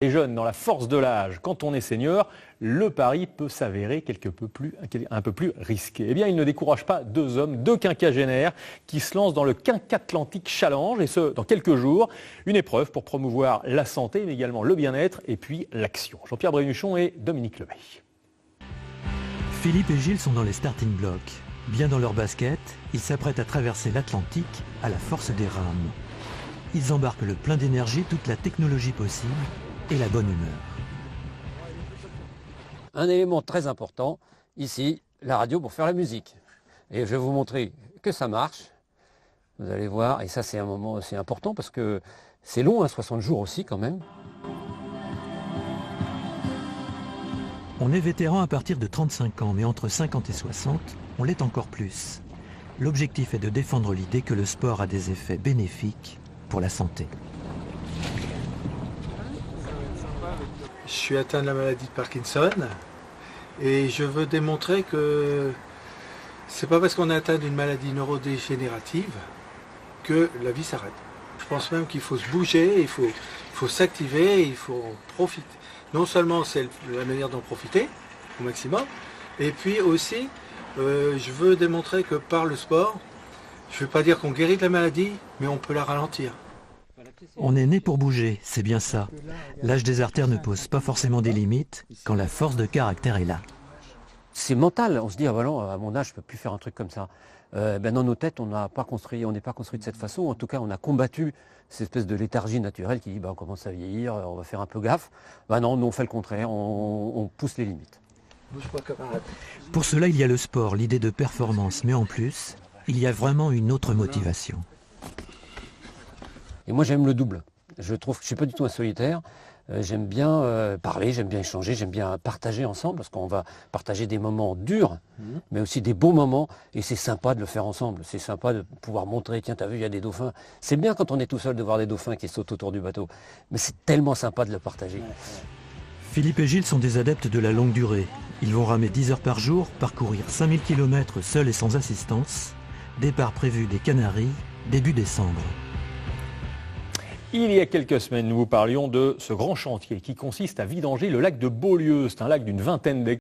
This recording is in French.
Les jeunes dans la force de l'âge, quand on est senior, le pari peut s'avérer un peu plus risqué. Eh bien, il ne décourage pas deux quinquagénaires qui se lancent dans le Quinquatlantic Challenge, et ce, dans quelques jours. Une épreuve pour promouvoir la santé, mais également le bien-être et puis l'action. Jean-Pierre Brénuchon et Dominique Lemay. Philippe et Gilles sont dans les starting blocks. Bien dans leur basket, ils s'apprêtent à traverser l'Atlantique à la force des rames. Ils embarquent le plein d'énergie, toute la technologie possible et la bonne humeur. Un élément très important, ici, la radio pour faire la musique. Et je vais vous montrer que ça marche. Vous allez voir, et ça c'est un moment assez important parce que c'est long, 60 jours aussi quand même. On est vétéran à partir de 35 ans, mais entre 50 et 60, on l'est encore plus. L'objectif est de défendre l'idée que le sport a des effets bénéfiques pour la santé. Je suis atteint de la maladie de Parkinson et je veux démontrer que c'est pas parce qu'on est atteint d'une maladie neurodégénérative que la vie s'arrête. Je pense même qu'il faut se bouger, il faut s'activer, il faut profiter. Non seulement c'est la manière d'en profiter au maximum, et puis aussi je veux démontrer que par le sport, je ne veux pas dire qu'on guérit de la maladie, mais on peut la ralentir. On est né pour bouger, c'est bien ça. L'âge des artères ne pose pas forcément des limites quand la force de caractère est là. C'est mental, on se dit, ah ben non, à mon âge, je ne peux plus faire un truc comme ça. Dans nos têtes, on n'est pas construit de cette façon. En tout cas, on a combattu cette espèce de léthargie naturelle qui dit, on commence à vieillir, on va faire un peu gaffe. Non, nous on fait le contraire, on pousse les limites. Pour cela, il y a le sport, l'idée de performance, mais en plus, il y a vraiment une autre motivation. Et moi j'aime le double. Je trouve que je ne suis pas du tout un solitaire. J'aime bien parler, j'aime bien échanger, j'aime bien partager ensemble, parce qu'on va partager des moments durs, mais aussi des beaux moments, et c'est sympa de le faire ensemble. C'est sympa de pouvoir montrer, tiens, t'as vu, il y a des dauphins. C'est bien quand on est tout seul de voir des dauphins qui sautent autour du bateau, mais c'est tellement sympa de le partager. Philippe et Gilles sont des adeptes de la longue durée. Ils vont ramer 10 heures par jour, parcourir 5000 km seuls et sans assistance. Départ prévu des Canaries, début décembre. Il y a quelques semaines, nous vous parlions de ce grand chantier qui consiste à vidanger le lac de Beaulieu. C'est un lac d'une vingtaine d'hectares.